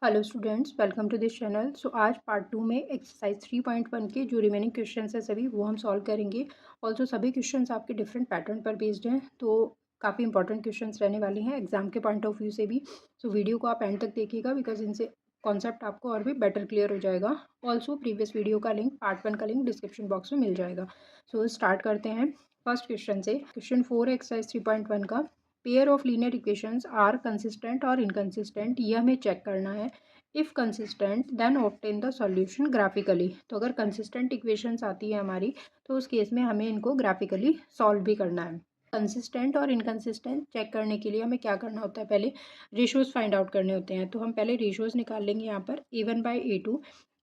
Hello students, welcome to this channel. So आज part 2 में exercise 3.1 के जो रिमेनिंग क्वेश्चंस है सभी वो हम सॉल्व करेंगे। ऑल्सो सभी क्वेश्चंस आपके डिफरेंट पैटर्न पर बेस्ड हैं, तो काफ़ी इंपॉर्टेंट क्वेश्चंस रहने वाले हैं एग्जाम के पॉइंट ऑफ व्यू से भी। सो वीडियो को आप एंड तक देखिएगा बिकॉज इनसे कॉन्सेप्ट आपको और भी बेटर क्लियर हो जाएगा। ऑल्सो प्रीवियस वीडियो का लिंक, पार्ट 1 का लिंक डिस्क्रिप्शन बॉक्स में मिल जाएगा। सो स्टार्ट करते हैं फर्स्ट क्वेश्चन से। क्वेश्चन 4 एक्सरसाइज 3.1 का, pair of linear equations are consistent और इनकंसिस्टेंट, ये हमें चेक करना है। If consistent then obtain the solution graphically. तो अगर कंसिस्टेंट इक्वेशंस आती है हमारी तो उस केस में हमें इनको ग्राफिकली सॉल्व भी करना है। कंसिस्टेंट और इनकंसिस्टेंट चेक करने के लिए हमें क्या करना होता है, पहले रेशोज़ फाइंड आउट करने होते हैं। तो हम पहले रेशोज़ निकाल लेंगे। यहाँ पर a1/a2,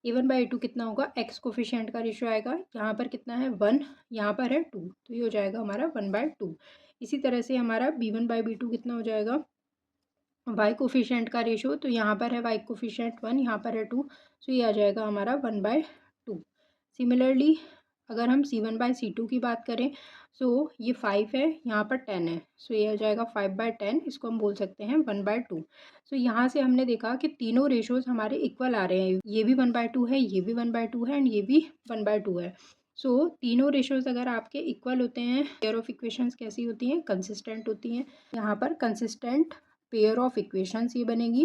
a1/a2 कितना होगा, एक्स कोफिशिएंट का रेशो आएगा। यहाँ पर कितना है 1, यहाँ पर है 2, तो ये हो जाएगा हमारा 1/2। इसी तरह से हमारा b1/b2 कितना हो जाएगा, वाई कोफिशिएंट का रेशो, तो यहाँ पर है वाई कोफिशिएंट 1, यहाँ पर है 2, सो ये आ जाएगा हमारा 1/2। सिमिलरली अगर हम C1/C2 की बात करें, सो ये 5 है, यहाँ पर 10 है, सो ये आ जाएगा 5/10, इसको हम बोल सकते हैं 1/2। सो यहाँ से हमने देखा कि तीनों रेशोज़ हमारे इक्वल आ रहे हैं, ये भी 1/2 है, ये भी 1/2 है एंड ये भी 1/2 है। सो तीनों रेशोज़ अगर आपके इक्वल होते हैं, पेयर ऑफ इक्वेशंस कैसी होती हैं, कंसिस्टेंट होती हैं। यहाँ पर कंसिस्टेंट पेयर ऑफ इक्वेशंस ये बनेगी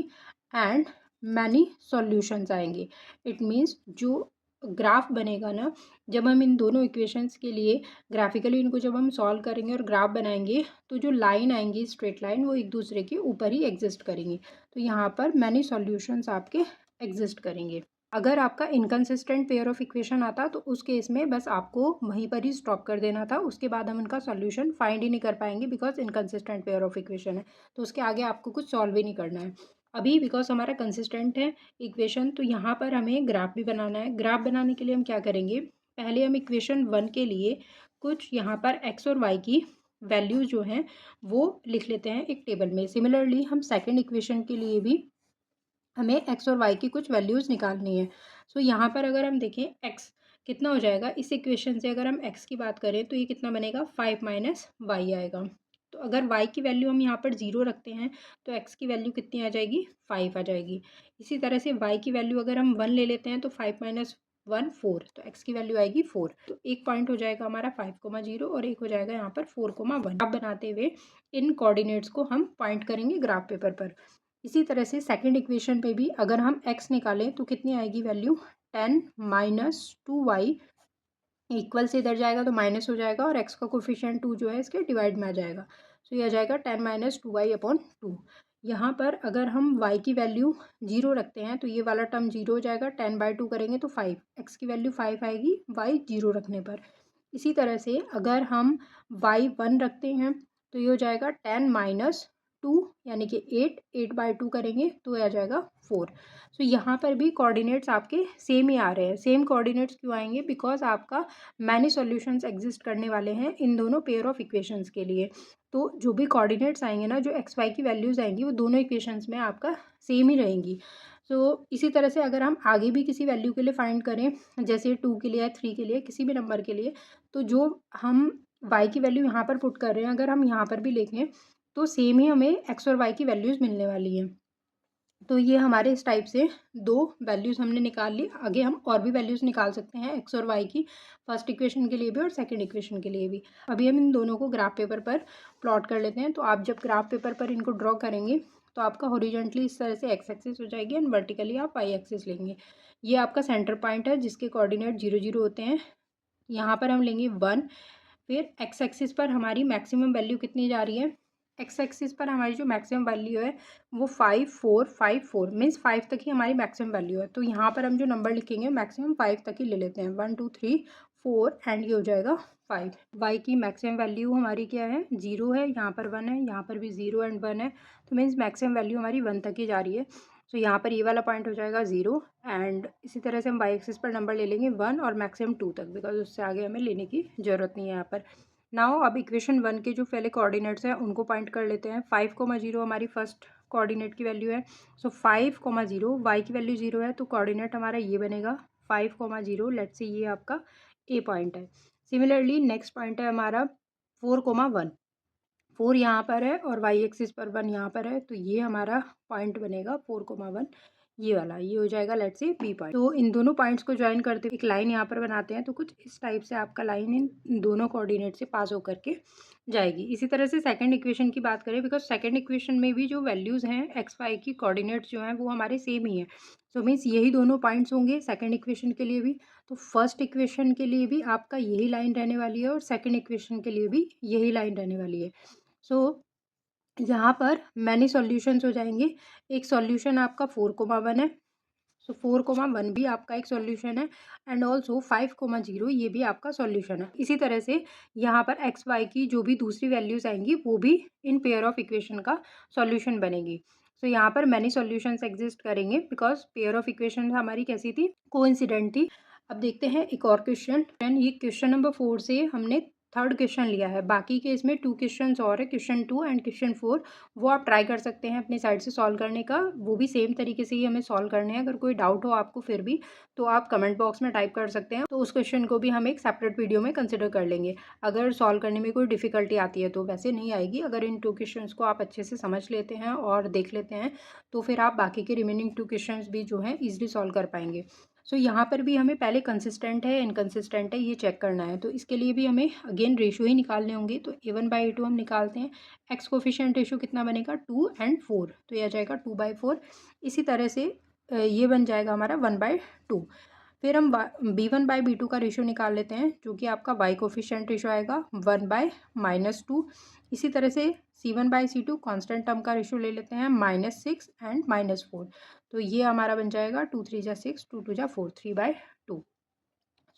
एंड मैनी सॉल्यूशंस आएंगे। इट मीन्स जो ग्राफ बनेगा ना, जब हम इन दोनों इक्वेशंस के लिए ग्राफिकली इनको जब हम सॉल्व करेंगे और ग्राफ बनाएंगे, तो जो लाइन आएंगी स्ट्रेट लाइन, वो एक दूसरे के ऊपर ही एग्जिस्ट करेंगी। तो यहाँ पर मैनी सॉल्यूशंस आपके एग्जिस्ट करेंगे। अगर आपका इनकंसिस्टेंट पेयर ऑफ इक्वेशन आता तो उस केस में बस आपको वहीं पर ही स्टॉप कर देना था, उसके बाद हम उनका सॉल्यूशन फाइंड ही नहीं कर पाएंगे because inconsistent pair of equation है, तो उसके आगे आपको कुछ सॉल्व ही नहीं करना है। अभी बिकॉज हमारा कंसिस्टेंट है इक्वेशन, तो यहाँ पर हमें ग्राफ भी बनाना है। ग्राफ बनाने के लिए हम क्या करेंगे, पहले हम इक्वेशन 1 के लिए कुछ यहाँ पर एक्स और वाई की वैल्यूज जो हैं वो लिख लेते हैं एक टेबल में। सिमिलरली हम सेकेंड इक्वेशन के लिए भी हमें एक्स और वाई की कुछ वैल्यूज़ निकालनी है। सो यहाँ पर अगर हम देखें एक्स कितना हो जाएगा, इस इक्वेशन से अगर हम एक्स की बात करें तो ये कितना बनेगा, 5 माइनस वाई आएगा। तो अगर वाई की वैल्यू हम यहाँ पर 0 रखते हैं तो एक्स की वैल्यू कितनी आ जाएगी, 5 आ जाएगी। इसी तरह से वाई की वैल्यू अगर हम 1 ले लेते हैं तो 5 माइनस 1 4, तो एक्स की वैल्यू आएगी 4। तो एक पॉइंट हो जाएगा हमारा 5,0 और एक हो जाएगा यहाँ पर 4,1। अब बनाते हुए इन कोऑर्डिनेट्स को हम पॉइंट करेंगे ग्राफ पेपर पर। इसी तरह से सेकंड इक्वेशन पे भी अगर हम x निकालें तो कितनी आएगी वैल्यू, 10 माइनस 2y, इक्वल से इधर जाएगा तो माइनस हो जाएगा और x का कोफिशिएंट 2 जो है इसके डिवाइड में आ जाएगा। सो ये आ जाएगा 10 माइनस 2y/2। यहाँ पर अगर हम y की वैल्यू 0 रखते हैं तो ये वाला टर्म 0 हो जाएगा, 10/2 करेंगे तो 5, x की वैल्यू 5 आएगी y 0 रखने पर। इसी तरह से अगर हम y 1 रखते हैं तो ये हो जाएगा 10 माइनस 2 यानी कि 8/2 करेंगे तो ये आ जाएगा 4। सो यहाँ पर भी कोऑर्डिनेट्स आपके सेम ही आ रहे हैं। सेम कोऑर्डिनेट्स क्यों आएंगे, बिकॉज आपका मैनी सॉल्यूशंस एग्जिस्ट करने वाले हैं इन दोनों पेयर ऑफ इक्वेशंस के लिए। तो जो भी कोऑर्डिनेट्स आएंगे ना, जो एक्स वाई की वैल्यूज़ आएंगी वो दोनों इक्वेशंस में आपका सेम ही रहेंगी। सो इसी तरह से अगर हम आगे भी किसी वैल्यू के लिए फाइंड करें, जैसे 2 के लिए या 3 के लिए, किसी भी नंबर के लिए, तो जो हम y की वैल्यू यहाँ पर पुट कर रहे हैं अगर हम यहाँ पर भी लिखें तो सेम ही हमें x और y की वैल्यूज़ मिलने वाली हैं। तो ये हमारे इस टाइप से दो वैल्यूज़ हमने निकाल ली। आगे हम और भी वैल्यूज़ निकाल सकते हैं एक्स और वाई की, फर्स्ट इक्वेशन के लिए भी और सेकंड इक्वेशन के लिए भी। अभी हम इन दोनों को ग्राफ पेपर पर प्लॉट कर लेते हैं। तो आप जब ग्राफ पेपर पर इनको ड्रॉ करेंगे तो आपका हॉरिजॉन्टली इस तरह से एक्स एक्सिस हो जाएगी एंड वर्टिकली आप वाई एक्सिस लेंगे। ये आपका सेंटर पॉइंट है जिसके कोऑर्डिनेट 0 0 होते हैं। यहाँ पर हम लेंगे 1। फिर एक्स एक्सिस पर हमारी मैक्सिमम वैल्यू कितनी जा रही है, एक्स एक्सिस पर हमारी जो मैक्सिमम वैल्यू है वो 5 4 5 4 मीन्स 5 तक ही हमारी मैक्सिमम वैल्यू है। तो यहाँ पर हम जो नंबर लिखेंगे मैक्सिमम 5 तक ही ले लेते हैं, 1 2 3 4 एंड ये हो जाएगा 5। वाई की मैक्सिमम वैल्यू हमारी क्या है, 0 है, यहाँ पर 1 है, यहाँ पर भी 0 एंड 1 है, तो मीन्स मैक्सिमम वैल्यू हमारी 1 तक ही जा रही है। तो यहाँ पर ये वाला पॉइंट हो जाएगा 0 एंड इसी तरह से हम वाई एक्सिस पर नंबर ले लेंगे 1 और मैक्सिमम 2 तक, बिकॉज उससे आगे हमें लेने की ज़रूरत नहीं है यहाँ पर। नाउ अब इक्वेशन 1 के जो पहले कोऑर्डिनेट्स हैं उनको पॉइंट कर लेते हैं। 5,0 हमारी फर्स्ट कोऑर्डिनेट की वैल्यू है। सो 5,0 वाई की वैल्यू 0 है तो कोऑर्डिनेट हमारा ये बनेगा 5,0। लेट्स से ये आपका ए पॉइंट है। सिमिलरली नेक्स्ट पॉइंट है हमारा 4,1, 4 यहाँ पर है और वाई एक्सिस पर 1 यहाँ पर है, तो ये हमारा पॉइंट बनेगा 4,1। ये वाला, ये हो जाएगा लेट्स से बी पॉइंट। तो इन दोनों पॉइंट्स को ज्वाइन करते हुए एक लाइन यहाँ पर बनाते हैं, तो कुछ इस टाइप से आपका लाइन इन दोनों कोऑर्डिनेट से पास होकर के जाएगी। इसी तरह से सेकंड इक्वेशन की बात करें, बिकॉज सेकंड इक्वेशन में भी जो वैल्यूज़ हैं एक्स वाई की कोऑर्डिनेट्स जो हैं वो हमारे सेम ही हैं, सो मीन्स यही दोनों पॉइंट्स होंगे सेकंड इक्वेशन के लिए भी। तो फर्स्ट इक्वेशन के लिए भी आपका यही लाइन रहने वाली है और सेकंड इक्वेशन के लिए भी यही लाइन रहने वाली है। सो यहाँ पर मैनी सॉल्यूशंस हो जाएंगे। एक सॉल्यूशन आपका 4,1 है, सो 4,1 भी आपका एक सॉल्यूशन है, एंड ऑल्सो 5,0 ये भी आपका सॉल्यूशन है। इसी तरह से यहाँ पर एक्स वाई की जो भी दूसरी वैल्यूज़ आएंगी वो भी इन पेयर ऑफ इक्वेशन का सॉल्यूशन बनेगी। सो यहाँ पर मैनी सॉल्यूशंस एग्जिस्ट करेंगे बिकॉज पेयर ऑफ इक्वेशन हमारी कैसी थी, कोइंसिडेंट थी। अब देखते हैं एक और क्वेश्चन। ये क्वेश्चन नंबर 4 से हमने थर्ड क्वेश्चन लिया है, बाकी के इसमें 2 क्वेश्चन और है, क्वेश्चन 2 एंड क्वेश्चन 4। वो आप ट्राई कर सकते हैं अपनी साइड से सॉल्व करने का, वो भी सेम तरीके से ही हमें सॉल्व करने हैं। अगर कोई डाउट हो आपको फिर भी तो आप कमेंट बॉक्स में टाइप कर सकते हैं, तो उस क्वेश्चन को भी हम एक सेपरेट वीडियो में कंसिडर कर लेंगे। अगर सॉल्व करने में कोई डिफिकल्टी आती है तो वैसे नहीं आएगी, अगर इन 2 क्वेश्चन को आप अच्छे से समझ लेते हैं और देख लेते हैं तो फिर आप बाकी के रिमेनिंग 2 क्वेश्चन भी जो हैं ईजिली सॉल्व कर पाएंगे। सो यहाँ पर भी हमें पहले कंसिस्टेंट है इनकंसिस्टेंट है ये चेक करना है, तो इसके लिए भी हमें अगेन रेशियो ही निकालने होंगे। तो A1/A2 हम निकालते हैं। एक्स कोफिशिएंट रेशियो कितना बनेगा, 2 एंड 4, तो ये आ जाएगा 2/4। इसी तरह से ये बन जाएगा हमारा 1/2। फिर हम B1/B2 का रेशियो निकाल लेते हैं, जो कि आपका वाई कोफिशिएंट रेशियो आएगा 1/-2। इसी तरह से C1/C2 कांस्टेंट टर्म का रेशियो ले लेते हैं -6 एंड -4, तो ये हमारा बन जाएगा 2 3 जा 6, 2 2 जा 4, 3/2।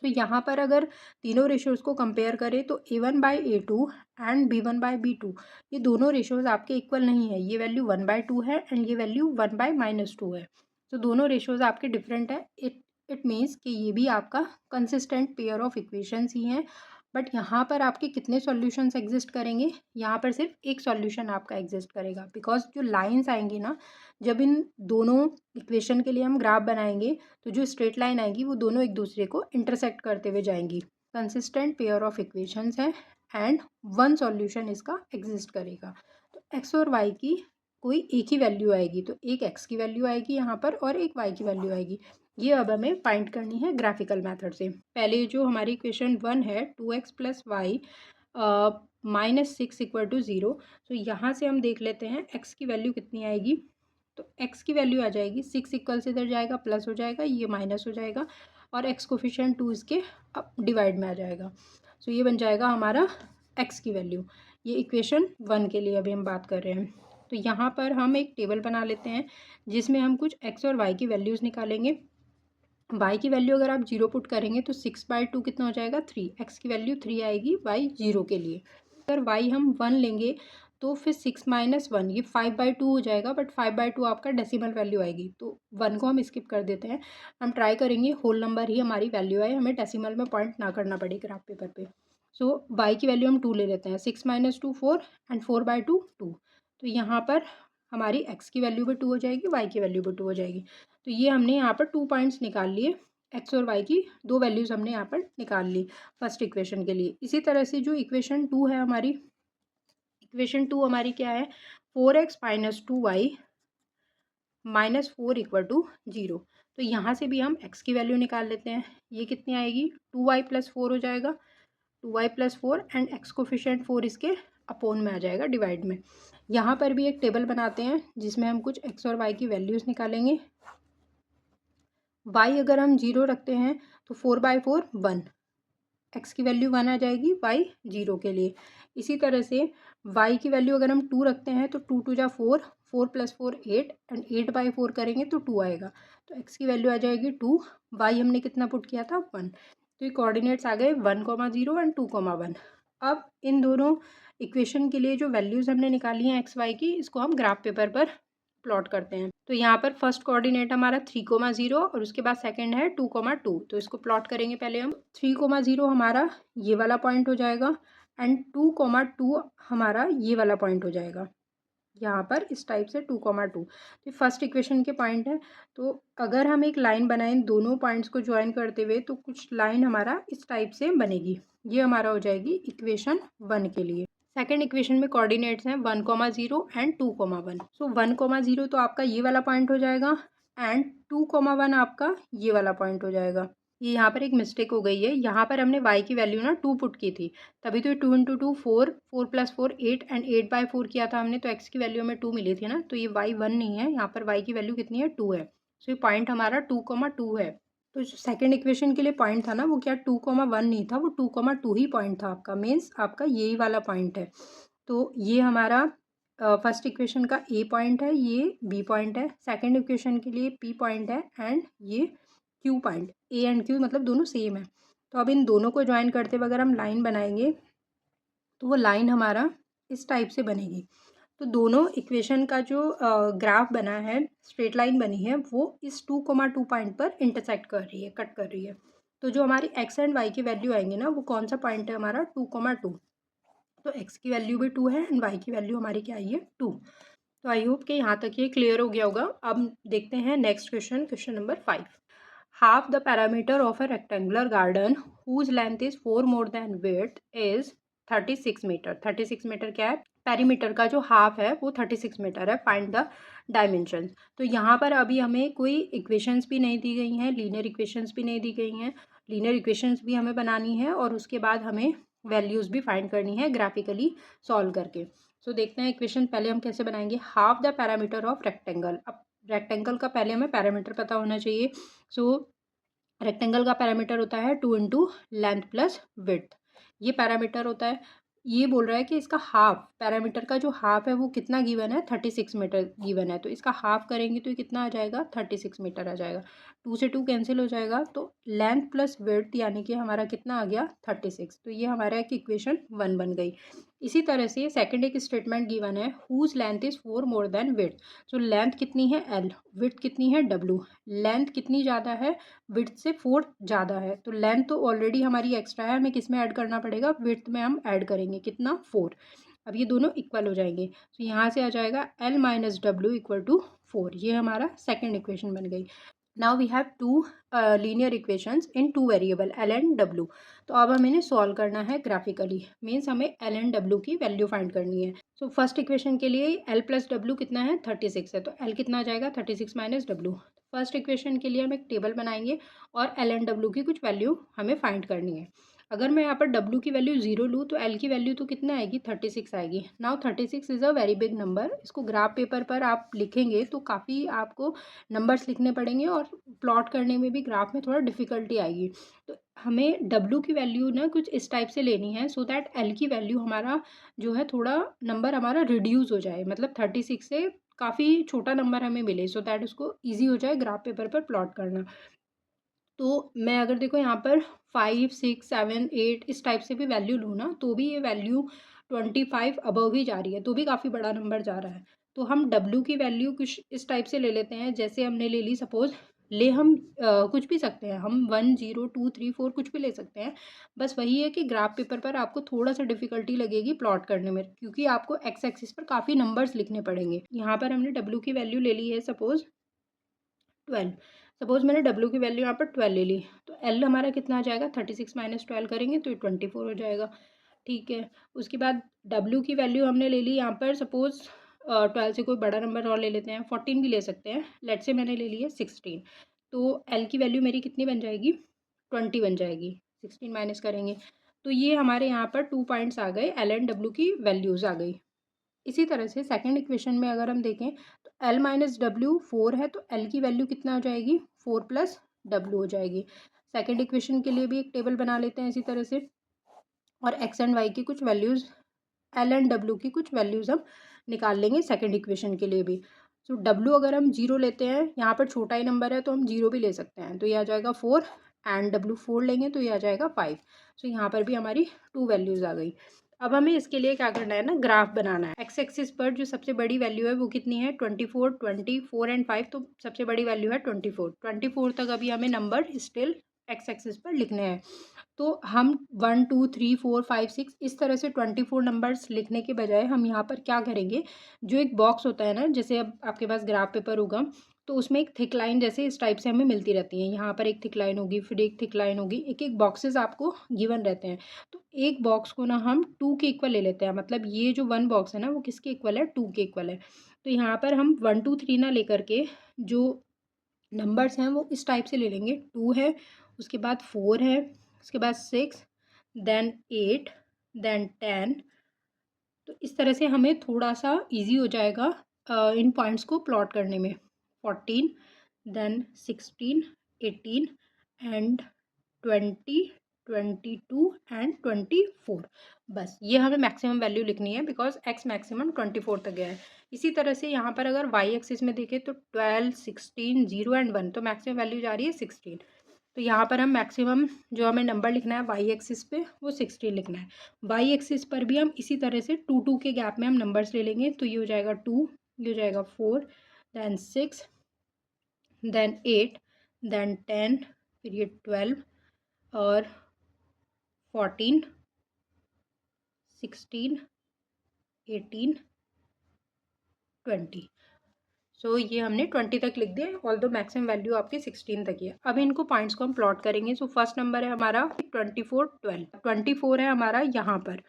तो यहाँ पर अगर तीनों रेशियोज़ को कंपेयर करें तो A1/A2 एंड B1/B2 ये दोनों रेशियोज़ आपके इक्वल नहीं है। ये वैल्यू 1/2 है एंड ये वैल्यू 1/-2 है, तो दोनों रेशियोज़ आपके डिफरेंट है। इट मीन्स कि ये भी आपका कंसिस्टेंट पेयर ऑफ इक्वेशंस ही हैं। बट यहाँ पर आपके कितने सॉल्यूशंस एग्जिस्ट करेंगे, यहाँ पर सिर्फ एक सॉल्यूशन आपका एग्जिस्ट करेगा, बिकॉज जो लाइंस आएंगी ना, जब इन दोनों इक्वेशन के लिए हम ग्राफ बनाएंगे तो जो स्ट्रेट लाइन आएगी वो दोनों एक दूसरे को इंटरसेक्ट करते हुए जाएंगी। कंसिस्टेंट पेयर ऑफ इक्वेशंस है एंड वन सॉल्यूशन इसका एग्जिस्ट करेगा। तो एक्स और वाई की कोई एक ही वैल्यू आएगी, तो एक एक्स की वैल्यू आएगी यहाँ पर और एक वाई की वैल्यू आएगी। ये अब हमें फाइंड करनी है ग्राफिकल मेथड से। पहले जो हमारी इक्वेशन 1 है 2x + y -6 = 0, तो यहाँ से हम देख लेते हैं x की वैल्यू कितनी आएगी। तो x की वैल्यू आ जाएगी 6 इक्वल से इधर जाएगा प्लस हो जाएगा, ये माइनस हो जाएगा और x कोफिशिएंट 2 इसके अब डिवाइड में आ जाएगा। सो ये बन जाएगा हमारा x की वैल्यू। ये इक्वेशन 1 के लिए अभी हम बात कर रहे हैं। तो यहाँ पर हम एक टेबल बना लेते हैं जिसमें हम कुछ x और y की वैल्यूज़ निकालेंगे। y की वैल्यू अगर आप 0 पुट करेंगे तो 6/2 कितना हो जाएगा 3, x की वैल्यू 3 आएगी y 0 के लिए। अगर y हम 1 लेंगे तो फिर 6 - 1 ये 5/2 हो जाएगा, बट 5/2 आपका डेसिमल वैल्यू आएगी, तो 1 को हम स्किप कर देते हैं। हम ट्राई करेंगे होल नंबर ही हमारी वैल्यू आए, हमें डेसिमल में पॉइंट ना करना पड़े ग्राफ पेपर पे। सो y की वैल्यू हम 2 ले लेते हैं, 6 - 2 4 एंड 4/2 2। तो यहाँ पर हमारी x की वैल्यू भी 2 हो जाएगी, y की वैल्यू भी 2 हो जाएगी। तो ये हमने यहाँ पर 2 पॉइंट्स निकाल लिए, एक्स और वाई की 2 वैल्यूज़ हमने यहाँ पर निकाल ली फर्स्ट इक्वेशन के लिए। इसी तरह से जो इक्वेशन 2 है हमारी, इक्वेशन 2 हमारी क्या है, 4x - 2y -4 = 0। तो यहाँ से भी हम x की वैल्यू निकाल लेते हैं, ये कितनी आएगी 2y + 4 हो जाएगा, 2y + 4 एंड x कोफिशिएंट 4 इसके अपोन में आ जाएगा डिवाइड में। यहाँ पर भी एक टेबल बनाते हैं जिसमें हम कुछ x और y की वैल्यूज़ निकालेंगे। y अगर हम 0 रखते हैं तो 4/4 1, x की वैल्यू 1 आ जाएगी y 0 के लिए। इसी तरह से y की वैल्यू अगर हम 2 रखते हैं तो 2 2 जा 4, 4 + 4 8 एंड 8/4 करेंगे तो 2 आएगा, तो x की वैल्यू आ जाएगी 2, y हमने कितना पुट किया था 1। तो ये कोऑर्डिनेट्स आ गए 1,0 एंड 2,1। अब इन दोनों इक्वेशन के लिए जो वैल्यूज़ हमने निकाली हैं एक्स वाई की, इसको हम ग्राफ पेपर पर प्लॉट करते हैं। तो यहाँ पर फर्स्ट कोऑर्डिनेट हमारा 3,0 और उसके बाद सेकंड है 2,2। तो इसको प्लॉट करेंगे पहले हम। 3,0 हमारा ये वाला पॉइंट हो जाएगा एंड 2,2 हमारा ये वाला पॉइंट हो जाएगा, यहाँ पर इस टाइप से 2,2। तो फर्स्ट इक्वेशन के पॉइंट है। तो अगर हम एक लाइन बनाएं दोनों पॉइंट्स को ज्वाइन करते हुए तो कुछ लाइन हमारा इस टाइप से बनेगी, ये हमारा हो जाएगी इक्वेशन 1 के लिए। सेकंड इक्वेशन में कोऑर्डिनेट्स हैं 1,0 एंड 2,1। सो 1,0 तो आपका ये वाला पॉइंट हो जाएगा एंड 2,1 आपका ये वाला पॉइंट हो जाएगा। ये यहाँ पर एक मिस्टेक हो गई है, यहाँ पर हमने y की वैल्यू ना 2 पुट की थी, तभी तो ये 2 इंटू 2 4, 4 प्लस 4 8 एंड 8/4 किया था हमने, तो x की वैल्यू हमें 2 मिली थी ना, तो ये y 1 नहीं है, यहाँ पर y की वैल्यू कितनी है 2 है। सो ये पॉइंट हमारा 2,2 है। तो जो सेकेंड इक्वेशन के लिए पॉइंट था ना वो क्या 2,1 नहीं था, वो 2,2 ही पॉइंट था आपका, मीन्स आपका यही वाला पॉइंट है। तो ये हमारा फर्स्ट इक्वेशन का ए पॉइंट है, ये बी पॉइंट है, सेकेंड इक्वेशन के लिए पी पॉइंट है एंड ये Q point. A and Q मतलब दोनों सेम है। तो अब इन दोनों को ज्वाइन करते हुए अगर हम लाइन बनाएंगे तो वो लाइन हमारा इस टाइप से बनेगी। तो दोनों इक्वेशन का जो ग्राफ बना है, स्ट्रेट लाइन बनी है, वो इस 2,2 पॉइंट पर इंटरसेक्ट कर रही है, कट कर रही है। तो जो हमारी एक्स एंड वाई की वैल्यू आएंगी ना, वो कौन सा पॉइंट है हमारा 2,2। तो एक्स की वैल्यू भी 2 है एंड वाई की वैल्यू हमारी क्या आई है 2। तो आई होप कि यहाँ तक ये क्लियर हो गया होगा। अब देखते हैं next question, question number 5। Half the parameter of a rectangular garden whose length is 4 more than width is 36 metre. 36 metre क्या है, पेरीमीटर का जो हाफ है वो 36 मीटर है। Find the dimensions. तो यहाँ पर अभी हमें कोई इक्वेशंस भी नहीं दी गई हैं, लीनियर इक्वेशंस भी नहीं दी गई हैं। लीनियर इक्वेशंस भी हमें बनानी है और उसके बाद हमें वैल्यूज़ भी फाइंड करनी है ग्राफिकली सॉल्व करके। सो देखते हैं इक्वेशन पहले हम कैसे बनाएंगे। Half the parameter of rectangle. अब रेक्टेंगल का पहले हमें पैरामीटर पता होना चाहिए। सो रेक्टेंगल का पैरामीटर होता है 2 इंटू लेंथ प्लस विड्थ, ये पैरामीटर होता है। ये बोल रहा है कि इसका हाफ, पैरामीटर का जो हाफ है वो कितना गिवन है 36 मीटर गिवन है, तो इसका हाफ करेंगे तो ये कितना आ जाएगा 36 मीटर आ जाएगा। 2 से 2 कैंसिल हो जाएगा, तो लेंथ प्लस विड्थ यानी कि हमारा कितना आ गया 36। तो ये हमारा एक इक्वेशन 1 बन गई। इसी तरह से सेकंड एक स्टेटमेंट गिवन है whose length is 4 more than width. So length कितनी है L, विड्थ कितनी है W। लेंथ कितनी ज़्यादा है, विड्थ से 4 ज़्यादा है, तो लेंथ तो ऑलरेडी हमारी एक्स्ट्रा है, हमें किस में ऐड करना पड़ेगा, विड्थ में हम ऐड करेंगे कितना 4। अब ये दोनों इक्वल हो जाएंगे, तो यहाँ से आ जाएगा L minus W equal to 4। ये हमारा सेकेंड इक्वेशन बन गई। Now we have two linear equations in 2 variable L and W। तो अब हमें इन्हें सॉल्व करना है ग्राफिकली, मीन्स हमें L एंड W की वैल्यू फाइंड करनी है। सो फर्स्ट इक्वेशन के लिए L प्लस W कितना है 36 है, तो L कितना आ जाएगा 36 माइनस डब्ल्यू। फर्स्ट इक्वेशन के लिए हम एक टेबल बनाएंगे और L एंड W की कुछ वैल्यू हमें फाइंड करनी है। अगर मैं यहाँ पर W की वैल्यू 0 लूँ तो L की वैल्यू तो कितना आएगी 36 आएगी। Now 36 is a very big number, इसको ग्राफ पेपर पर आप लिखेंगे तो काफ़ी आपको नंबर्स लिखने पड़ेंगे और प्लॉट करने में भी ग्राफ में थोड़ा डिफ़िकल्टी आएगी। तो हमें W की वैल्यू ना कुछ इस टाइप से लेनी है सो दैट L की वैल्यू हमारा जो है थोड़ा नंबर हमारा रिड्यूस हो जाए, मतलब 36 से काफ़ी छोटा नंबर हमें मिले सो दैट उसको ईजी हो जाए ग्राफ पेपर पर प्लॉट करना। तो मैं अगर देखो यहाँ पर 5 6 7 8 इस टाइप से भी वैल्यू लूँ ना तो भी ये वैल्यू 25 अबव ही जा रही है, तो भी काफ़ी बड़ा नंबर जा रहा है। तो हम W की वैल्यू कुछ इस टाइप से ले लेते हैं, जैसे हमने ले ली सपोज, ले हम कुछ भी सकते हैं, हम 1 0 2 3 4 कुछ भी ले सकते हैं। बस वही है कि ग्राफ पेपर पर आपको थोड़ा सा डिफिकल्टी लगेगी प्लॉट करने में, क्योंकि आपको एक्स एक्सिस पर काफ़ी नंबर्स लिखने पड़ेंगे। यहाँ पर हमने W की वैल्यू ले ली है सपोज 12। सपोज मैंने W की वैल्यू यहाँ पर 12 ले ली, तो L हमारा कितना आ जाएगा 36 माइनस 12 करेंगे तो ये 24 हो जाएगा। ठीक है, उसके बाद W की वैल्यू हमने ले ली यहाँ पर सपोज 12 से कोई बड़ा नंबर और ले लेते हैं, 14 भी ले सकते हैं, लेट से मैंने ले ली है 16। तो L की वैल्यू मेरी कितनी बन जाएगी 20 बन जाएगी, 16 माइनस करेंगे तो ये हमारे यहाँ पर 2 पॉइंट्स आ गए, L एंड W की वैल्यूज़ आ गई। इसी तरह से सेकंड इक्वेशन में अगर हम देखें तो L माइनस डब्ल्यू 4 है, तो L की वैल्यू कितना हो जाएगी 4 प्लस W हो जाएगी। सेकंड इक्वेशन के लिए भी एक टेबल बना लेते हैं इसी तरह से, और X एंड Y की कुछ वैल्यूज़, L एंड W की कुछ वैल्यूज़ हम निकाल लेंगे सेकंड इक्वेशन के लिए भी। तो W अगर हम 0 लेते हैं, यहाँ पर छोटा ही नंबर है तो हम 0 भी ले सकते हैं, तो ये आ जाएगा 4 एंड W 4 लेंगे तो ये आ जाएगा 5। सो यहाँ पर भी हमारी 2 वैल्यूज़ आ गई। अब हमें इसके लिए क्या करना है ना, ग्राफ बनाना है। एक्स एक्सिस पर जो सबसे बड़ी वैल्यू है वो कितनी है 24, 24 एंड 5, तो सबसे बड़ी वैल्यू है 24। 24 तक अभी हमें नंबर स्टिल एक्स एक्सिस पर लिखने हैं। तो हम 1 2 3 4 5 6 इस तरह से 24 नंबर्स लिखने के बजाय हम यहाँ पर क्या करेंगे, जो एक बॉक्स होता है ना, जैसे अब आपके पास ग्राफ पेपर होगा तो उसमें एक थिक लाइन जैसे इस टाइप से हमें मिलती रहती है, यहाँ पर एक थिक लाइन होगी, फिर एक थिक लाइन होगी, एक एक बॉक्सेस आपको गिवन रहते हैं। तो एक बॉक्स को ना हम 2 के इक्वल ले लेते हैं, मतलब ये जो 1 बॉक्स है ना वो किसके इक्वल है 2 के इक्वल है। तो यहाँ पर हम 1 2 3 ना लेकर के जो नंबर्स हैं वो इस टाइप से ले लेंगे, 2 है, उसके बाद 4 है, उसके बाद 6, देन 8, देन 10। तो इस तरह से हमें थोड़ा-सा ईज़ी हो जाएगा इन पॉइंट्स को प्लॉट करने में। 14, देन 16, 18 एंड 20, 22 एंड 24। बस ये हमें मैक्सिमम वैल्यू लिखनी है बिकॉज़ एक्स मैक्सिमम 24 तक गया है। इसी तरह से यहाँ पर अगर वाई एक्सिस में देखें तो 12, 16, 0 एंड 1, तो मैक्सिमम वैल्यू जा रही है 16। तो यहाँ पर हम मैक्सिमम जो हमें नंबर लिखना है वाई एक्सिस पे वो 16 लिखना है। वाई एक्सिस पर भी हम इसी तरह से 2 के गैप में हम नंबर्स ले लेंगे। तो ये हो जाएगा 2, ये हो जाएगा 4, देन 6, देन 8, देन 10, फिर ये 12 और 14, 16, 18, 20। सो ये हमने 20 तक लिख दिया, ऑल्दो मैक्सिमम वैल्यू आपकी 16 तक ही है। अब इनको पॉइंट्स को हम प्लॉट करेंगे। सो फर्स्ट नंबर है हमारा 24, 12। 24 है हमारा यहाँ पर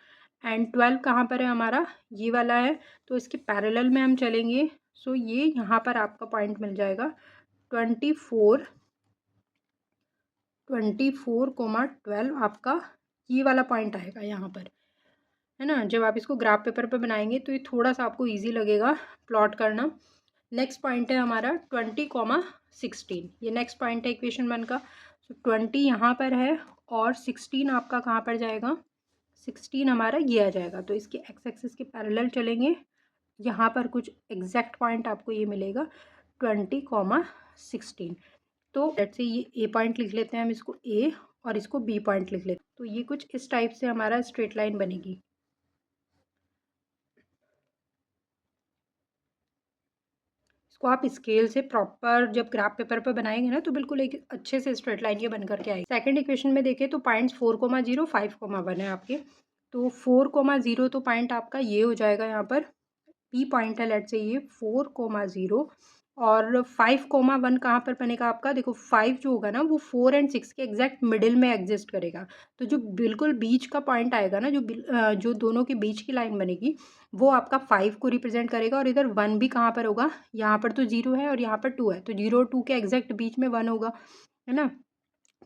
एंड 12 कहाँ पर है हमारा, ये वाला है। तो इसके पैरेलल में हम चलेंगे। सो ये यहाँ पर आपका पॉइंट मिल जाएगा 24, 24, आपका ये वाला पॉइंट आएगा यहाँ पर, है ना। जब आप इसको ग्राफ पेपर पे बनाएंगे तो ये थोड़ा सा आपको इजी लगेगा प्लॉट करना। नेक्स्ट पॉइंट है हमारा 20, 16। ये नेक्स्ट पॉइंट है इक्वेशन 1 का। तो 20 यहाँ पर है और 16 आपका कहाँ पर जाएगा, 16 हमारा ये आ जाएगा। तो इसके एक्स एक्सिस के पैरेलल चलेंगे, यहाँ पर कुछ एग्जैक्ट पॉइंट आपको ये मिलेगा 20, 16। तो लेट्स से ये ए पॉइंट लिख लेते हैं हम, इसको ए और इसको बी पॉइंट लिख लेते हैं। तो ये कुछ इस टाइप से हमारा स्ट्रेट लाइन बनेगी। इसको आप स्केल से प्रॉपर जब ग्राफ पेपर पर बनाएंगे ना तो बिल्कुल एक अच्छे से स्ट्रेट लाइन ये बन करके आएगी। सेकंड इक्वेशन में देखें तो पॉइंट्स 4,0, 5,1 है आपके। तो 4,0 तो पॉइंट आपका ये हो जाएगा यहाँ पर, पी पॉइंट है लेट से ये 4,0 और 5,1 कहाँ पर बनेगा आपका। देखो 5 जो होगा ना वो 4 एंड 6 के एग्जैक्ट मिडिल में एग्जिस्ट करेगा। तो जो बिल्कुल बीच का पॉइंट आएगा ना, जो दोनों के बीच की लाइन बनेगी वो आपका 5 को रिप्रेजेंट करेगा। और इधर 1 भी कहाँ पर होगा, यहाँ पर तो 0 है और यहाँ पर 2 है, तो 0 और 2 के एग्जैक्ट बीच में 1 होगा, है ना।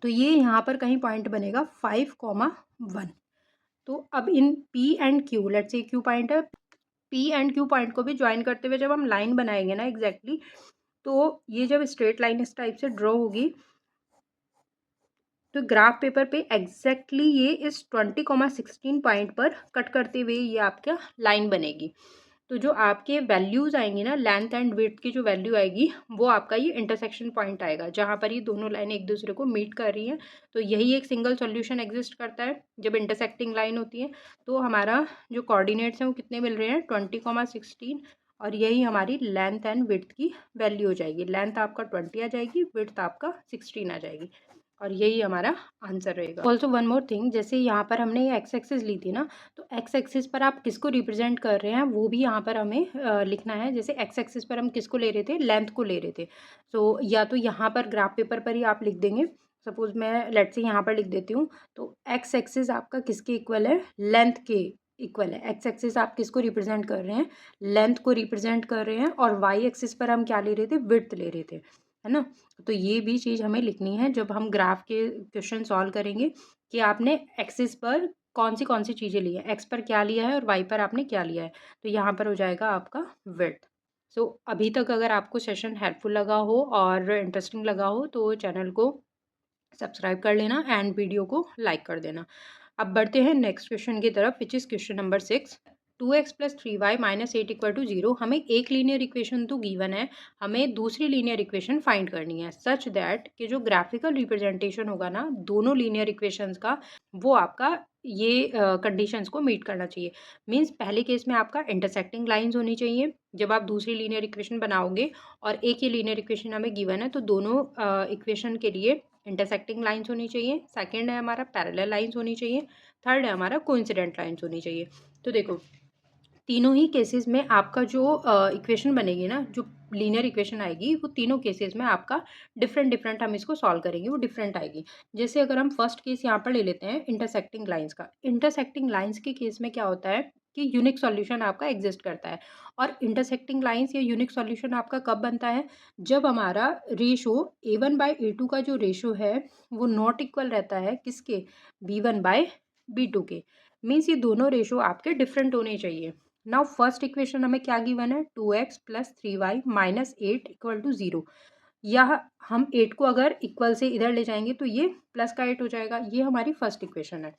तो ये यहाँ पर कहीं पॉइंट बनेगा 5,1। तो अब इन P and Q, let's say Q point है, पी एंड क्यू पॉइंट को भी ज्वाइन करते हुए जब हम लाइन बनाएंगे ना एग्जैक्टली, तो ये जब स्ट्रेट लाइन इस टाइप से ड्रॉ होगी तो ग्राफ पेपर पे एग्जैक्टली ये इस 20,16 पॉइंट पर कट करते हुए ये आपका लाइन बनेगी। तो जो आपके वैल्यूज़ आएंगी ना, लेंथ एंड विड्थ की जो वैल्यू आएगी वो आपका ये इंटरसेक्शन पॉइंट आएगा जहाँ पर ये दोनों लाइन एक दूसरे को मीट कर रही हैं। तो यही एक सिंगल सॉल्यूशन एग्जिस्ट करता है जब इंटरसेक्टिंग लाइन होती है। तो हमारा जो कोऑर्डिनेट्स हैं वो कितने मिल रहे हैं, 20,16, और यही हमारी लेंथ एंड विड्थ की वैल्यू हो जाएगी। लेंथ आपका 20 आ जाएगी, विड्थ आपका 16 आ जाएगी, और यही हमारा आंसर रहेगा। ऑल्सो वन मोर थिंग, जैसे यहाँ पर हमने ये एक्स एक्सिस ली थी ना, तो एक्स एक्सिस पर आप किसको रिप्रेजेंट कर रहे हैं वो भी यहाँ पर हमें लिखना है। जैसे एक्स एक्सिस पर हम किसको ले रहे थे, लेंथ को ले रहे थे। तो या तो यहाँ पर ग्राफ पेपर पर ही आप लिख देंगे। सपोज मैं लेट से यहाँ पर लिख देती हूँ। तो एक्स एक्सिस आपका किसके इक्वल है, लेंथ के इक्वल है। एक्स एक्सिस आप किसको रिप्रेजेंट कर रहे हैं, लेंथ को रिप्रेजेंट कर रहे हैं। और वाई एक्सिस पर हम क्या ले रहे थे, विड्थ ले रहे थे, है ना। तो ये भी चीज़ हमें लिखनी है जब हम ग्राफ के क्वेश्चन सॉल्व करेंगे कि आपने एक्सिस पर कौन सी चीज़ें ली है, एक्स पर क्या लिया है और वाई पर आपने क्या लिया है। तो यहाँ पर हो जाएगा आपका विड्थ। सो अभी तक अगर आपको सेशन हेल्पफुल लगा हो और इंटरेस्टिंग लगा हो तो चैनल को सब्सक्राइब कर लेना एंड वीडियो को लाइक कर देना। अब बढ़ते हैं नेक्स्ट क्वेश्चन की तरफ, which is question number 6। 2x + 3y - 8 = 0। हमें एक लीनियर इक्वेशन तो गिवन है, हमें दूसरी लीनियर इक्वेशन फाइंड करनी है सच दैट कि जो ग्राफिकल रिप्रेजेंटेशन होगा ना दोनों लीनियर इक्वेशंस का, वो आपका ये कंडीशंस को मीट करना चाहिए। मींस पहले केस में आपका इंटरसेक्टिंग लाइंस होनी चाहिए जब आप दूसरी लीनियर इक्वेशन बनाओगे, और एक ही लीनियर इक्वेशन हमें गिवन है तो दोनों इक्वेशन के लिए इंटरसेक्टिंग लाइंस होनी चाहिए। सेकंड है हमारा पैरेलल लाइंस होनी चाहिए। थर्ड है हमारा कोइंसिडेंट लाइंस होनी चाहिए। तो देखो तीनों ही केसेस में आपका जो इक्वेशन बनेगी ना, जो लीनियर इक्वेशन आएगी वो तीनों केसेस में आपका डिफरेंट हम इसको सॉल्व करेंगे, वो डिफरेंट आएगी। जैसे अगर हम फर्स्ट केस यहाँ पर ले लेते हैं इंटरसेक्टिंग लाइंस का। इंटरसेक्टिंग लाइंस के केस में क्या होता है, कि यूनिक सॉल्यूशन आपका एग्जिस्ट करता है। और इंटरसेक्टिंग लाइंस या यूनिक सॉल्यूशन आपका कब बनता है, जब हमारा रेशो A1/A2 का जो रेशो है वो नॉट इक्वल रहता है किसके, B1/B2 के। मीन्स ये दोनों रेशो आपके डिफरेंट होने चाहिए। नाउ फर्स्ट इक्वेशन हमें क्या गिवन है, 2x + 3y - 8 = 0। या हम 8 को अगर इक्वल से इधर ले जाएंगे तो ये प्लस का 8 हो जाएगा। ये हमारी फर्स्ट इक्वेशन है।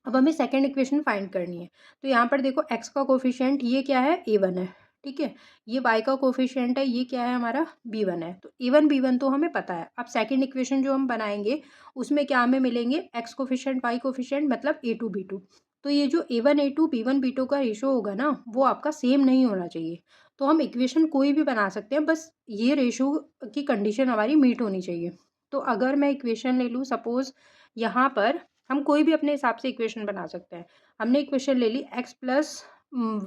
अब हमें सेकंड इक्वेशन फाइंड करनी है। तो यहाँ पर देखो x का कोफिशिएंट ये क्या है, A1 है, ठीक है। ये y का कोफिशिएंट है, ये क्या है हमारा, B1 है। तो A1 B1 तो हमें पता है। अब सेकंड इक्वेशन जो हम बनाएंगे उसमें क्या हमें मिलेंगे, x कोफिशिएंट y कोफिशिएंट मतलब A2 B2। तो ये जो A1 A2 B1 B2 का रेशो होगा ना वो आपका सेम नहीं होना चाहिए। तो हम इक्वेशन कोई भी बना सकते हैं, बस ये रेशो की कंडीशन हमारी मीट होनी चाहिए। तो अगर मैं इक्वेशन ले लूँ सपोज, यहाँ पर हम कोई भी अपने हिसाब से इक्वेशन बना सकते हैं। हमने इक्वेशन ले ली x +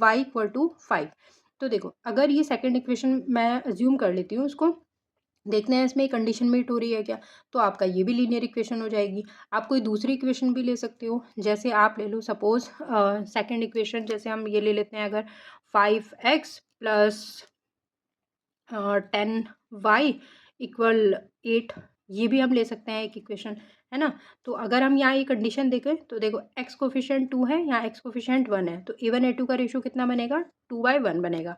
y = 5। तो देखो अगर ये सेकंड इक्वेशन मैं अज्यूम कर लेती हूँ उसको, देखते हैं इसमें कंडीशन मीट हो रही है क्या। तो आपका ये भी लीनियर इक्वेशन हो जाएगी। आप कोई दूसरी इक्वेशन भी ले सकते हो, जैसे आप ले लो सपोज सेकंड इक्वेशन, जैसे हम ये ले लेते हैं अगर 5x + 10y = 8। ये भी हम ले सकते हैं एक इक्वेशन, है ना। तो अगर हम यहाँ ये कंडीशन देखें तो देखो x कोफिशिएंट 2 है, यहाँ x कोफिशिएंट 1 है, तो A1 A2 का रेशो कितना बनेगा, 2/1 बनेगा।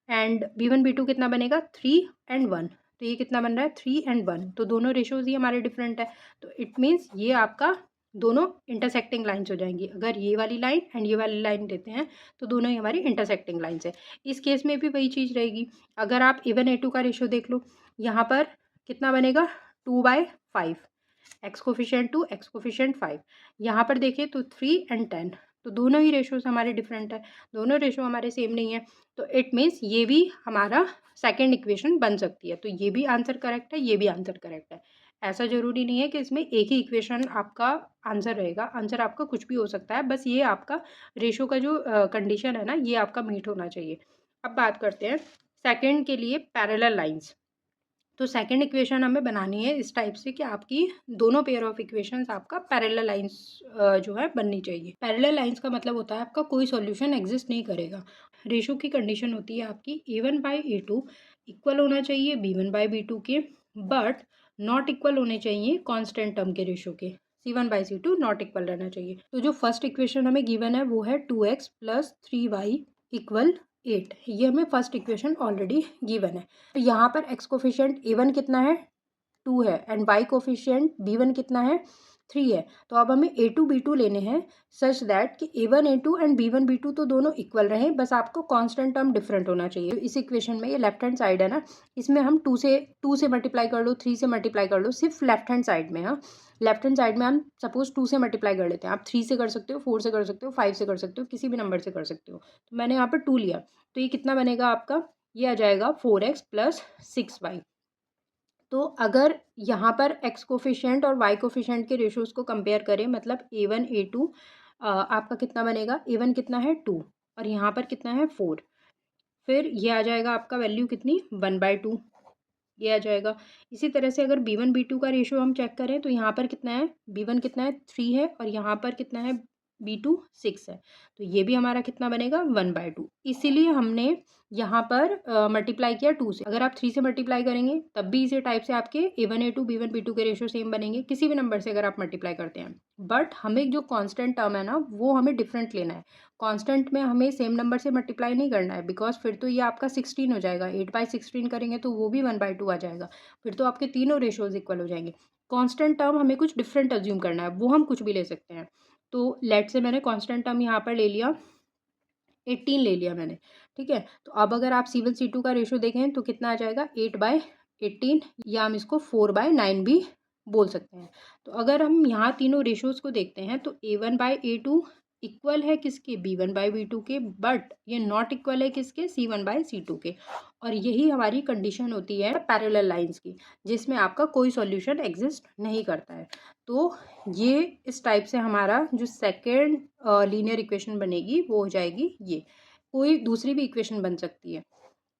एंड B1 B2 कितना बनेगा, 3 और 1। तो ये कितना बन रहा है, 3 और 1। तो दोनों रेशोज ही हमारे डिफरेंट है। तो इट मीन्स ये आपका दोनों इंटरसेक्टिंग लाइन्स हो जाएंगी। अगर ये वाली लाइन एंड ये वाली लाइन देते हैं तो दोनों ही हमारी इंटरसेक्टिंग लाइन्स है। इस केस में भी वही चीज़ रहेगी। अगर आप A1 A2 का रेशो देख लो, यहाँ पर कितना बनेगा, 2/5, x कोफिशिएंट 2 x कोफिशिएंट 5। यहाँ पर देखिए तो 3 और 10। तो दोनों ही रेशोज हमारे डिफरेंट है, दोनों रेशो हमारे सेम नहीं है। तो इट मीन्स ये भी हमारा सेकेंड इक्वेशन बन सकती है। तो ये भी आंसर करेक्ट है, ये भी आंसर करेक्ट है। ऐसा ज़रूरी नहीं है कि इसमें एक ही इक्वेशन आपका आंसर रहेगा, आंसर आपका कुछ भी हो सकता है। बस ये आपका रेशो का जो कंडीशन है ना, ये आपका मीट होना चाहिए। अब बात करते हैं सेकंड के लिए पैरेलल लाइंस। तो सेकंड इक्वेशन हमें बनानी है इस टाइप से कि आपकी दोनों पेयर ऑफ इक्वेशंस आपका पैरेलल लाइंस जो है बननी चाहिए। पैरेलल लाइंस का मतलब होता है आपका कोई सॉल्यूशन एग्जिस्ट नहीं करेगा। रेशो की कंडीशन होती है आपकी A1/A2 इक्वल होना चाहिए B1/B2 के, बट नॉट इक्वल होने चाहिए कांस्टेंट टर्म के रेशो के। C1/C2 नॉट इक्वल रहना चाहिए। तो जो फर्स्ट इक्वेशन हमें गिवन है वो है 2x + 3y = 8। ये हमें फर्स्ट इक्वेशन ऑलरेडी गिवन है। तो यहाँ पर x कोफिशिएंट A1 कितना है, 2 है, एंड y कोफिशिएंट B1 कितना है, 3 है। तो अब हमें A2 B2 लेने हैं सच दैट कि A1 A2 and B1 B2 तो दोनों इक्वल रहें, बस आपको कांस्टेंट टर्म डिफरेंट होना चाहिए। तो इस इक्वेशन में ये लेफ्ट हैंड साइड है ना, इसमें हम 2 से मल्टीप्लाई कर लो, 3 से मल्टीप्लाई कर लो, सिर्फ लेफ्ट हैंड साइड में। हाँ, लेफ्ट हैंड साइड में हम सपोज 2 से मल्टीप्लाई कर लेते हैं। आप 3 से कर सकते हो, 4 से कर सकते हो, 5 से कर सकते हो, किसी भी नंबर से कर सकते हो। तो मैंने यहाँ पर 2 लिया। तो ये कितना बनेगा आपका, ये आ जाएगा 4x + 6y। तो अगर यहाँ पर x कोफिशिएंट और y कोफिशिएंट के रेशोज़ को कंपेयर करें, मतलब A1 A2 आपका कितना बनेगा, A1 कितना है 2 और यहाँ पर कितना है 4। फिर ये आ जाएगा आपका वैल्यू कितनी, 1/2 ये आ जाएगा। इसी तरह से अगर B1 B2 का रेशो हम चेक करें तो यहाँ पर कितना है, B1 कितना है 3 है और यहाँ पर कितना है B2 6 है। तो ये भी हमारा कितना बनेगा, 1/2। इसीलिए हमने यहाँ पर मल्टीप्लाई किया 2 से। अगर आप 3 से मल्टीप्लाई करेंगे तब भी इसी टाइप से आपके A1 A2 B1 B2 के रेशो सेम बनेंगे, किसी भी नंबर से अगर आप मल्टीप्लाई करते हैं। बट हमें जो कांस्टेंट टर्म है ना वो हमें डिफरेंट लेना है। कांस्टेंट में हमें सेम नंबर से मल्टीप्लाई नहीं करना है, बिकॉज फिर तो ये आपका 16 हो जाएगा। 8/16 करेंगे तो वो भी 1/2 आ जाएगा। फिर तो आपके तीनों रेशोज इक्वल हो जाएंगे। कांस्टेंट टर्म हमें कुछ डिफरेंट अज्यूम करना है, वो हम कुछ भी ले सकते हैं। तो लेट से मैंने कांस्टेंट टर्म यहाँ पर ले लिया, 18 ले लिया मैंने, ठीक है। तो अब अगर आप C1 C2 का रेशो देखें तो कितना आ जाएगा, 8/18, या हम इसको 4/9 भी बोल सकते हैं। तो अगर हम यहाँ तीनों रेशोज़ को देखते हैं तो A1/A2 इक्वल है किसके, B1/B2 के, बट ये नॉट इक्वल है किसके, C1/C2 के। और यही हमारी कंडीशन होती है पैरेलल लाइंस की, जिसमें आपका कोई सॉल्यूशन एग्जिस्ट नहीं करता है। तो ये इस टाइप से हमारा जो सेकेंड लीनियर इक्वेशन बनेगी वो हो जाएगी ये। कोई दूसरी भी इक्वेशन बन सकती है,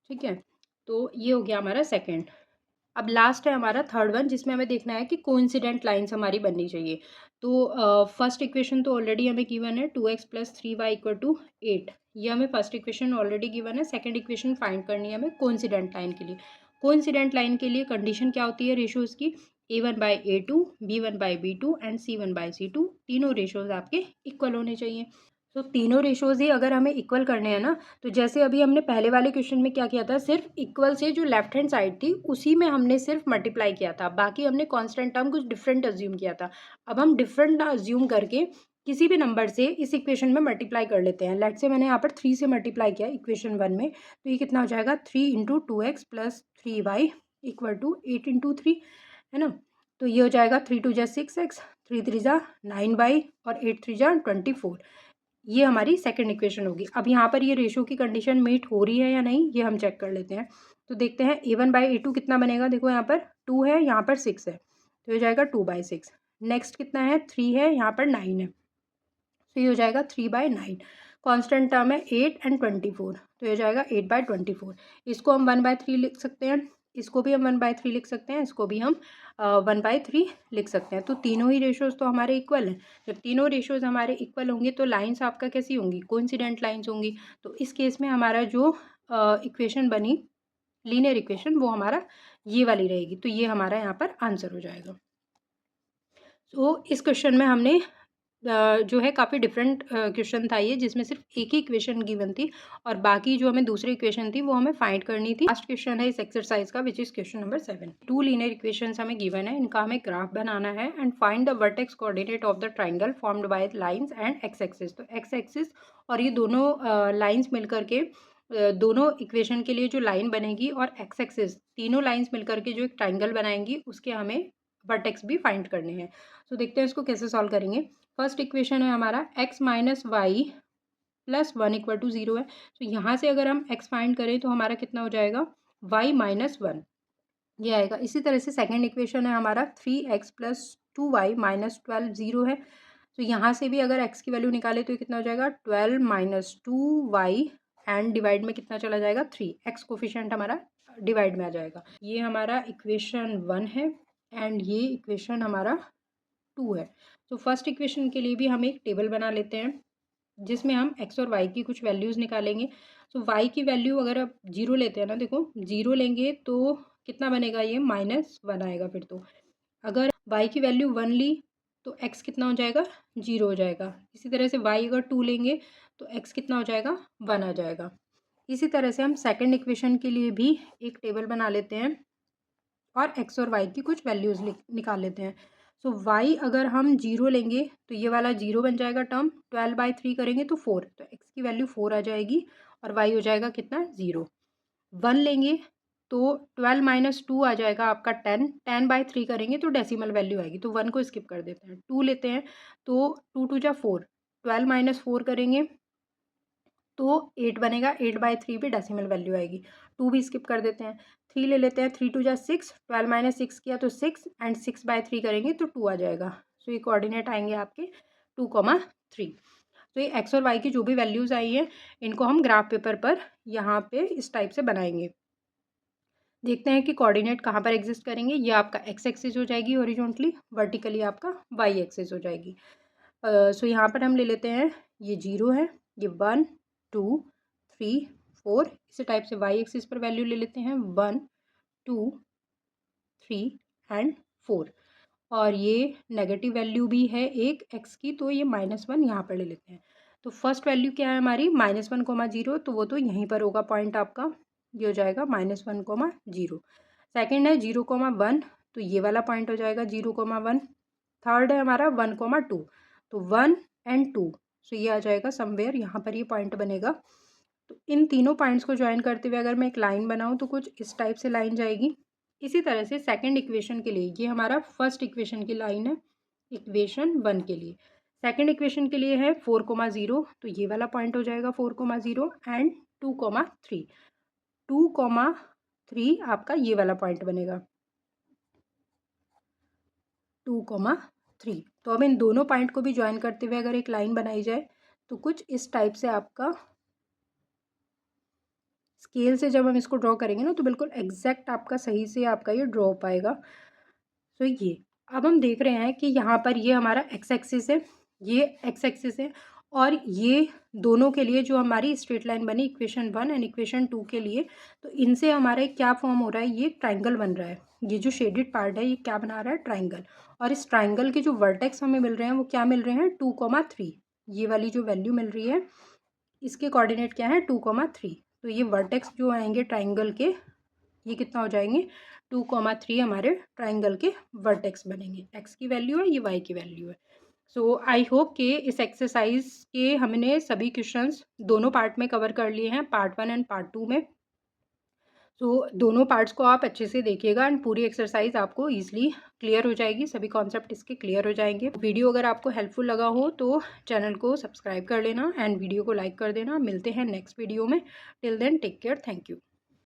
ठीक है। तो ये हो गया हमारा सेकेंड। अब लास्ट है हमारा थर्ड वन, जिसमें हमें देखना है कि कोइंसिडेंट लाइन्स हमारी बननी चाहिए। तो फर्स्ट इक्वेशन तो ऑलरेडी हमें गिवन है 2x + 3y = 8, ये हमें फर्स्ट इक्वेशन ऑलरेडी गिवन है। सेकंड इक्वेशन फाइंड करनी है हमें कोइंसिडेंट लाइन के लिए। कोइंसिडेंट लाइन के लिए कंडीशन क्या होती है रेशोज़ की? a1/a2, b1/b2 एंड c1/c2, तीनों रेशोज़ आपके इक्वल होने चाहिए। तो तीनों रेशोज़ ही अगर हमें इक्वल करने हैं ना, तो जैसे अभी हमने पहले वाले क्वेश्चन में क्या किया था, सिर्फ इक्वल से जो लेफ्ट हैंड साइड थी उसी में हमने सिर्फ मल्टीप्लाई किया था, बाकी हमने कांस्टेंट टर्म कुछ डिफरेंट अज्यूम किया था। अब हम डिफरेंट अज्यूम करके किसी भी नंबर से इस इक्वेशन में मल्टीप्लाई कर लेते हैं। लेट्स से मैंने यहाँ पर 3 से मल्टीप्लाई किया इक्वेशन 1 में, तो ये कितना हो जाएगा 3 × 2x + 3y = 8 × 3, है ना। तो ये हो जाएगा 3 × 2 = 6x, 3 × 3 = 9y और 8 × 3 = 24। ये हमारी सेकंड इक्वेशन होगी। अब यहाँ पर ये रेशो की कंडीशन मीट हो रही है या नहीं, ये हम चेक कर लेते हैं। तो देखते हैं a1/a2 कितना बनेगा। देखो यहाँ पर 2 है, यहाँ पर 6 है, तो ये हो जाएगा 2/6। नेक्स्ट कितना है, 3 है, यहाँ पर 9 है, तो ये हो जाएगा 3/9। कांस्टेंट टर्म है 8 एंड 24, तो ये हो जाएगा 8/24। इसको हम 1/3 लिख सकते हैं, इसको भी हम 1/3 लिख सकते हैं, इसको भी हम 1/3 लिख सकते हैं। तो तीनों ही रेशोज़ तो हमारे इक्वल हैं। जब तीनों रेशोज़ हमारे इक्वल होंगे तो लाइन्स आपका कैसी होंगी, कोइंसिडेंट लाइन्स होंगी। तो इस केस में हमारा जो इक्वेशन बनी लीनियर इक्वेशन, वो हमारा ये वाली रहेगी। तो ये हमारा यहाँ पर आंसर हो जाएगा। तो इस क्वेश्चन में हमने जो है काफ़ी डिफरेंट क्वेश्चन था ये, जिसमें सिर्फ एक ही इक्वेशन गिवन थी और बाकी जो हमें दूसरी इक्वेशन थी वो हमें फाइंड करनी थी। लास्ट क्वेश्चन है इस एक्सरसाइज का, which is question number 7। 2 linear equations हमें गिवन है, इनका हमें ग्राफ बनाना है and find the vertex coordinate of the triangle formed by lines and x axis. तो एक्स एक्सिस और ये दोनों लाइंस मिलकर के दोनों इक्वेशन के लिए जो लाइन बनेगी और एक्स एक्सिस, तीनों लाइंस मिलकर के जो एक ट्राइंगल बनाएंगी उसके हमें वर्टेक्स भी फाइंड करने हैं। तो देखते हैं इसको कैसे सॉल्व करेंगे। फर्स्ट इक्वेशन है हमारा x - y + 1 = 0 है। तो यहाँ से अगर हम x फाइंड करें तो हमारा कितना हो जाएगा, y - 1 ये आएगा। इसी तरह से सेकंड इक्वेशन है हमारा 3x + 2y - 12 0 है। तो यहाँ से भी अगर x की वैल्यू निकाले तो ये कितना हो जाएगा 12 - 2y एंड डिवाइड में कितना चला जाएगा 3, x कोफिशिएंट हमारा डिवाइड में आ जाएगा। ये हमारा इक्वेशन 1 है एंड ये इक्वेशन हमारा 2 है। तो फर्स्ट इक्वेशन के लिए भी हम एक टेबल बना लेते हैं जिसमें हम x और y की कुछ वैल्यूज़ निकालेंगे। तो y की वैल्यू अगर आप 0 लेते हैं ना, देखो 0 लेंगे तो कितना बनेगा, ये -1 आएगा। फिर तो अगर y की वैल्यू 1 ली तो x कितना हो जाएगा, 0 हो जाएगा। इसी तरह से y अगर 2 लेंगे तो x कितना हो जाएगा, 1 आ जाएगा। इसी तरह से हम सेकंड इक्वेशन के लिए भी एक टेबल बना लेते हैं और x और y की कुछ वैल्यूज़ निकाल लेते हैं। सो y अगर हम 0 लेंगे तो ये वाला 0 बन जाएगा टर्म, 12/3 करेंगे तो 4, तो x की वैल्यू 4 आ जाएगी और y हो जाएगा कितना, 0। 1 लेंगे तो 12 - 2 आ जाएगा आपका 10, 10/3 करेंगे तो डेसिमल वैल्यू आएगी, तो 1 को स्किप कर देते हैं। 2 लेते हैं तो 2 × 2 = 4, 12 - 4 करेंगे तो 8 बनेगा, 8/3 पे डेसिमल वैल्यू आएगी। 2 भी स्किप कर देते हैं। 3 ले लेते हैं, 3 × 2 = 6, 12 - 6 किया तो 6 एंड 6/3 करेंगे तो 2 आ जाएगा। सो ये कोऑर्डिनेट आएंगे आपके 2, 3। तो ये एक्स और वाई की जो भी वैल्यूज़ आई हैं इनको हम ग्राफ पेपर पर यहाँ पे इस टाइप से बनाएंगे। देखते हैं कि कोऑर्डिनेट कहाँ पर एग्जिस्ट करेंगे। ये आपका एक्स एक्सिस हो जाएगी हॉरिजॉन्टली, वर्टिकली आपका वाई एक्सिस हो जाएगी। सो यहाँ पर हम ले लेते हैं, ये 0 है, ये 1 2 3 4, इसी टाइप से वाई एक्सिस पर वैल्यू ले लेते हैं 1 2 3 एंड 4, और ये नेगेटिव वैल्यू भी है एक एक्स की, तो ये -1 यहाँ पर ले लेते हैं। तो फर्स्ट वैल्यू क्या है हमारी, -1, 0, तो वो तो यहीं पर होगा पॉइंट आपका, ये हो जाएगा -1, 0। सेकेंड है 0, 1, तो ये वाला पॉइंट हो जाएगा 0, 1। थर्ड है हमारा 1, 2, तो 1 एंड 2, सो ये आ जाएगा समवेयर यहाँ पर, ये पॉइंट बनेगा। तो इन तीनों पॉइंट्स को ज्वाइन करते हुए अगर मैं एक लाइन बनाऊँ तो कुछ इस टाइप से लाइन जाएगी। इसी तरह से सेकंड इक्वेशन के लिए, ये हमारा फर्स्ट इक्वेशन की लाइन है इक्वेशन 1 के लिए। सेकंड इक्वेशन के लिए है 4, 0, तो ये वाला पॉइंट हो जाएगा 4, 0 एंड 2, 3। 2, 3 आपका ये वाला पॉइंट बनेगा 2, 3। तो अब इन दोनों पॉइंट को भी ज्वाइन करते हुए अगर एक लाइन बनाई जाए तो कुछ इस टाइप से आपका स्केल से जब हम इसको ड्रॉ करेंगे ना तो बिल्कुल एग्जैक्ट आपका सही से आपका ये ड्रॉ पाएगा। तो ये अब हम देख रहे हैं कि यहाँ पर ये हमारा एक्स एक्सिस है, ये एक्स एक्सिस है, और ये दोनों के लिए जो हमारी स्ट्रेट लाइन बनी इक्वेशन 1 एंड इक्वेशन 2 के लिए, तो इनसे हमारा एक क्या फॉर्म हो रहा है, ये ट्राइंगल बन रहा है। ये जो शेडेड पार्ट है ये क्या बना रहा है, ट्राइंगल। और इस ट्राइंगल के जो वर्टेक्स हमें मिल रहे हैं वो क्या मिल रहे हैं, 2,3। ये वाली जो वैल्यू मिल रही है इसके कोऑर्डिनेट क्या है, 2,3। तो ये वर्टेक्स जो आएंगे ट्राइंगल के, ये कितना हो जाएंगे, 2,3 हमारे ट्राइंगल के वर्टेक्स बनेंगे। एक्स की वैल्यू है, ये वाई की वैल्यू है। सो आई होप कि इस एक्सरसाइज के हमने सभी क्वेश्चंस दोनों पार्ट में कवर कर लिए हैं, पार्ट 1 एंड पार्ट 2 में। सो दोनों पार्ट्स को आप अच्छे से देखिएगा एंड पूरी एक्सरसाइज आपको ईजिली क्लियर हो जाएगी, सभी कॉन्सेप्ट इसके क्लियर हो जाएंगे। वीडियो अगर आपको हेल्पफुल लगा हो तो चैनल को सब्सक्राइब कर लेना एंड वीडियो को लाइक कर देना। मिलते हैं नेक्स्ट वीडियो में। Till then take care, thank you.